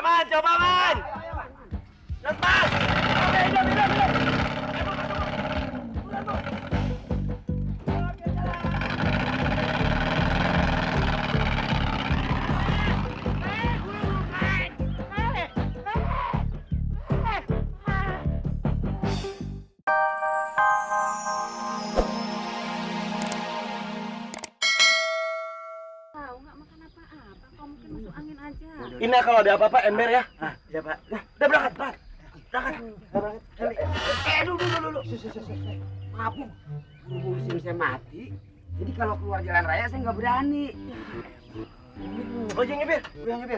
Man, coba man. Terus man. Ina kalau ada apa-apa ember ya. Iya Pak. Udah berangkat. Dulu. Maaf Bu, buru-buru SIM saya mati. Jadi kalau keluar jalan raya saya nggak berani. Oh, yang nyebir.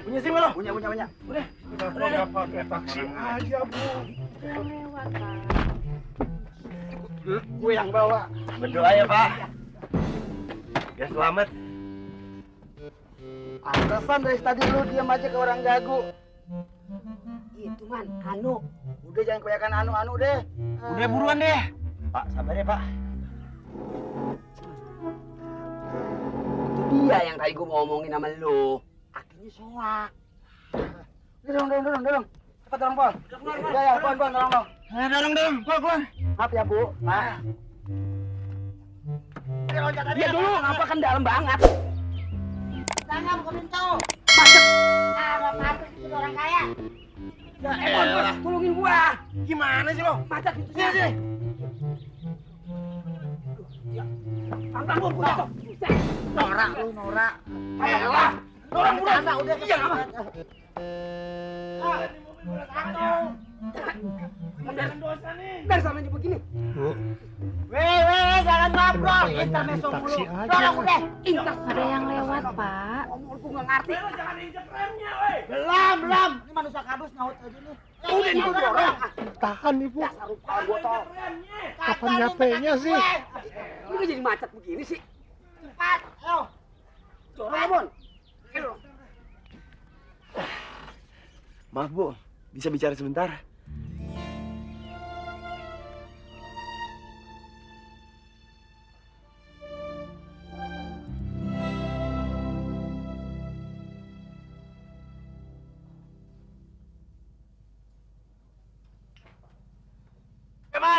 Punya SIM lo? Punya. Udah. Kenapa nggak pakai taksi aja, Bu? Jangan lewat, Pak. Gue yang bawa. Berdoa ya, Pak. Ya selamat. Pantesan dari tadi lu diam aja ke orang gagu. Itu man, anu. Udah jangan kebanyakan anu deh. Udah buruan deh. Pak, sabar ya, Pak. Itu dia yang tadi gue mau ngomongin sama lu. Akhirnya soak. Dorong. Cepat dorong, Pol. Ya, Pol, dorong, Pol. Dorong, Pol. Maaf ya, Bu. Nah. Dia dulu, ngapa kan dalam banget. Saya buka pintu. Macet. Ada patut itu orang kaya. Ya, Pol, tolongin gua. Gimana sih lo? Macet itu sini. Pelan-pelan, Bu. Nora. Ayolah. Dorong, Bu. Udah. Iya, apa? Dari sana aja begini. Weh, jangan ngobrol. Intermezzo taksi aja. Tolong udah. Ada yang lewat, Pak. Ngomong gua nggak ngerti. Jangan injek remnya, weh. Belum. Ini manusia kardus nyaut aja nih. Udah nih gua dorong. Tahan nih, Bu. Dasar rupa botol. Kapan nyapenya sih? Ini kok jadi macet begini sih? Cepat. Ayo. Dorong, Bon. Ayo. Maaf, Bu. Bisa bicara sebentar?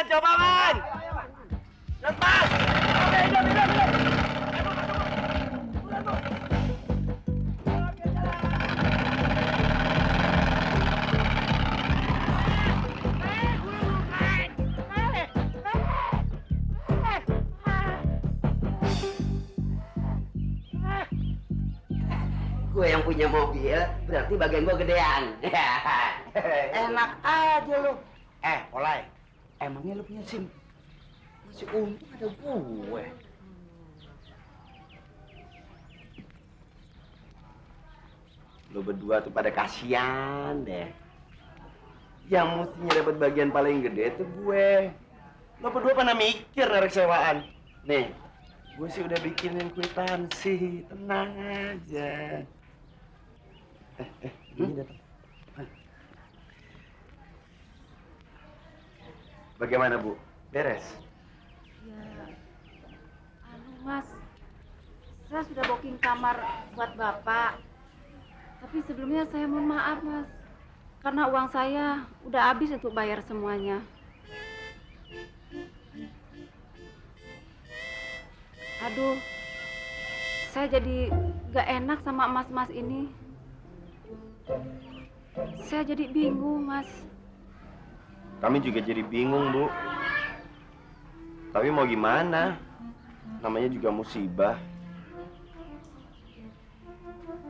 Coba man. Terus man. Gue yang punya mobil, berarti bagian gue gedean. Enak aja lu. Olay. Emangnya lu punya SIM? Masih untung ada gue. Lo berdua tuh pada kasihan deh. Yang mestinya dapat bagian paling gede tuh gue. Lo berdua pernah mikir narik sewaan? Nih, gue sih udah bikinin kwitansi. Tenang aja. Ini datang. Bagaimana, Bu? Beres? Ya, Mas, saya sudah booking kamar buat Bapak. Tapi sebelumnya saya mohon maaf, Mas. Karena uang saya udah habis untuk bayar semuanya. Aduh, saya jadi gak enak sama mas-mas ini. Saya jadi bingung, Mas. Kami juga jadi bingung, Bu. Tapi mau gimana? Namanya juga musibah.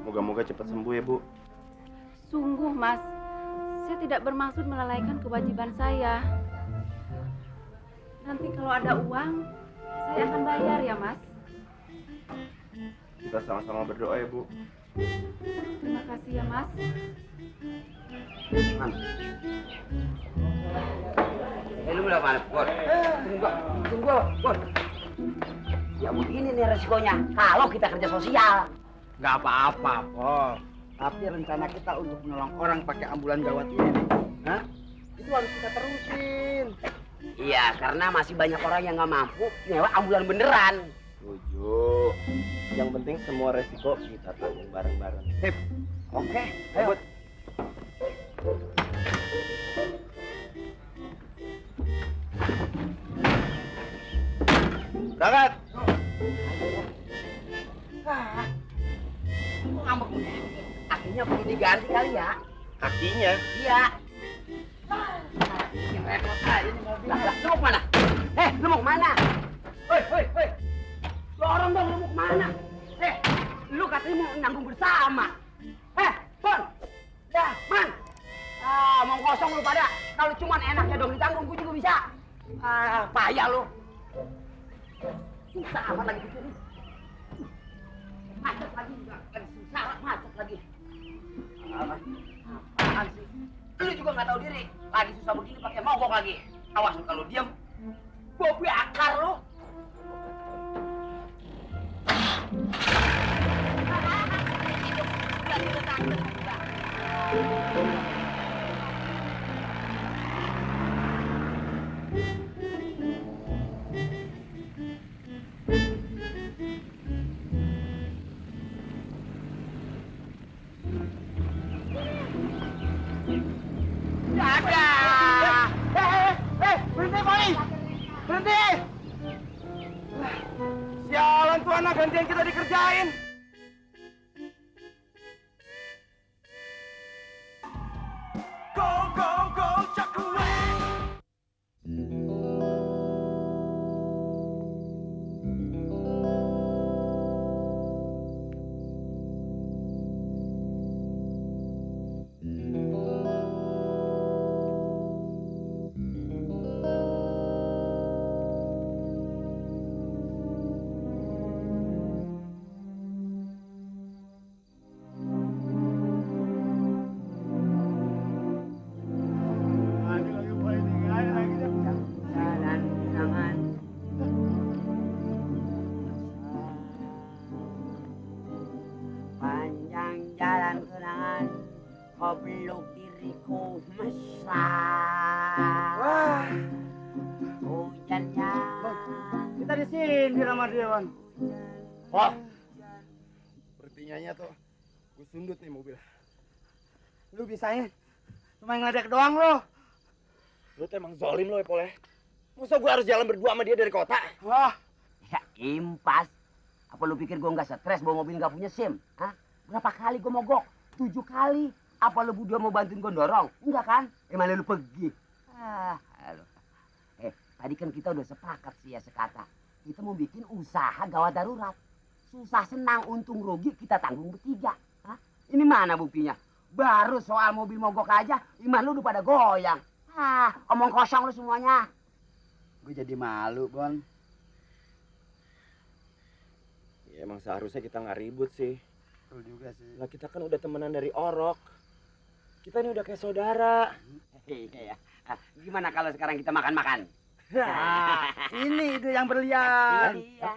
Moga-moga cepat sembuh ya, Bu. Sungguh, Mas. Saya tidak bermaksud melalaikan kewajiban saya. Nanti kalau ada uang, saya akan bayar ya, Mas. Kita sama-sama berdoa ya, Bu. Terima kasih ya, Mas. Lu udah mana, Bon? Tunggu, Bon. Ya begini nih resikonya. Kalau kita kerja sosial. Nggak apa-apa, Pol. Tapi rencana kita untuk menolong orang pakai ambulan gawat ini. Hah? Itu harus kita terusin. Iya, karena masih banyak orang yang nggak mampu nyewa ambulan beneran. Setuju. Yang penting semua resiko kita tanggung bareng-bareng. Sip. Oke, ayo. berangkat. Ngambek nih. Akhirnya perlu diganti kali ya. Kakinya. Iya. Ini repot aja nih mobil. Lah, lu mau kemana? Lu mau kemana? Hei. Dorong dong, lu mau kemana? Lu katanya mau nanggung bersama. Bon. Ya, Man. Mau kosong lu pada. Kalau cuman enaknya dong ditanggung, gue juga bisa. Payah lu. Susah amat lagi pikirin. Macet lagi juga. Susah, macet lagi. Apaan sih? Lu juga nggak tahu diri. Lagi susah begini pakai mogok lagi. Awas lu kalau diam, gua bakar lu. Ada. Berhenti, Polis! Berhenti! Sialan tuh anak, gantian kita dikerjain. Jalan kenangan. Panjang jalan kenangan, kau peluk diriku mesra. Wah, Hujannya. Kita di sini sama dia, Bang. Wah. Berarti tuh, gue sundut nih mobil. Lu bisanya cuma ngeledek doang lo. Lu tuh emang zolim lo ya, Pol ya. Masa gue harus jalan berdua sama dia dari kota? Wah, Ya impas. Apa lu pikir gua nggak stres bawa mobil nggak punya SIM? Hah? Berapa kali gua mogok? 7 kali. Apa lu berdua mau bantuin gua dorong? Enggak kan? Mana lu pergi? Halo. Tadi kan kita udah sepakat sih ya sekata. Kita mau bikin usaha gawat darurat. Susah senang untung rugi kita tanggung bertiga. Hah? Ini mana buktinya? Baru soal mobil mogok aja, iman lu udah pada goyang. Omong kosong lu semuanya. gue jadi malu, Bon. Ya emang seharusnya kita nggak ribut sih. Betul juga sih. Lah kita kan udah temenan dari orok. Kita ini udah kayak saudara. Iya. Gimana kalau sekarang kita makan-makan? Ini ide yang berlian. Iya.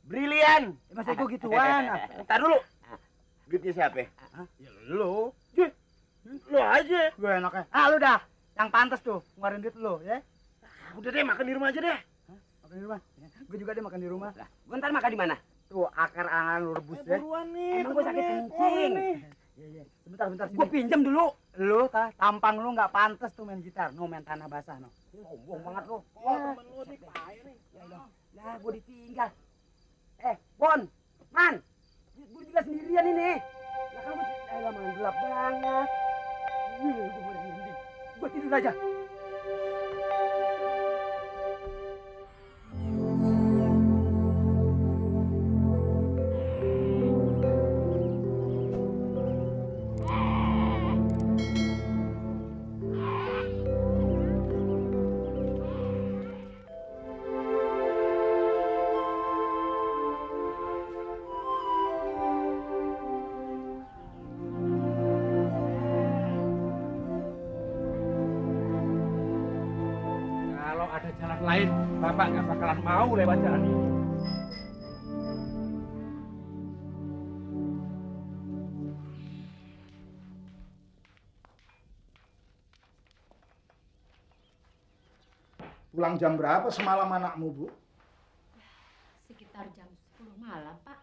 Brilian. Masa gue gituan? Ntar dulu. Duitnya siapa? Ya lu. Lo aja. Gue enaknya. Lu dah. Yang pantas tuh ngeluarin duit lu, ya. Udah deh, makan di rumah aja deh. Makan di rumah. Gue juga deh makan di rumah. Lah, gua ntar makan di mana? Tuh akar-akaran lu rebus ya. Buruan nih. Emang gua sakit kencing. Iya. Sebentar. Gua pinjam dulu. Lu tampang lu nggak pantas tuh main gitar. No main tanah basah no. Sombong banget lu. Temen lu nih, payah nih. Lah, gua ditinggal. Bon, Man. Gua juga sendirian ini. Lah kan gua main gelap banget. Gua merinding. Gua tidur aja. Kalau ada jalan lain, Bapak nggak bakalan mau lewat jalan ini. Pulang jam berapa semalam anakmu, Bu? Sekitar jam 10 malam, Pak.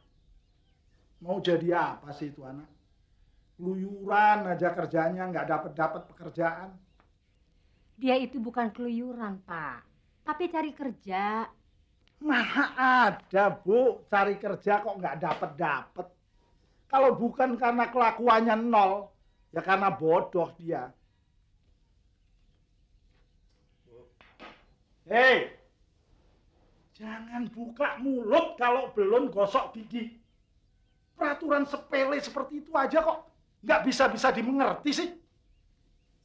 Mau jadi apa sih itu anak? Luyuran aja kerjanya, nggak dapat pekerjaan. Dia itu bukan keluyuran, Pak. Tapi cari kerja. Mana ada, Bu, cari kerja kok nggak dapet-dapet. Kalau bukan karena kelakuannya nol, ya karena bodoh dia. Hei, jangan buka mulut kalau belum gosok gigi. Peraturan sepele seperti itu aja kok nggak bisa-bisa dimengerti sih.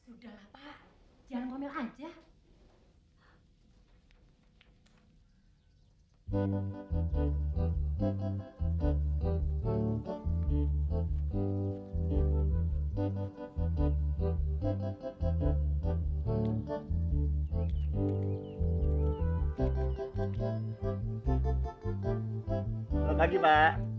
Sudahlah, Pak. Jangan ngomel aja. Selamat pagi, Pak.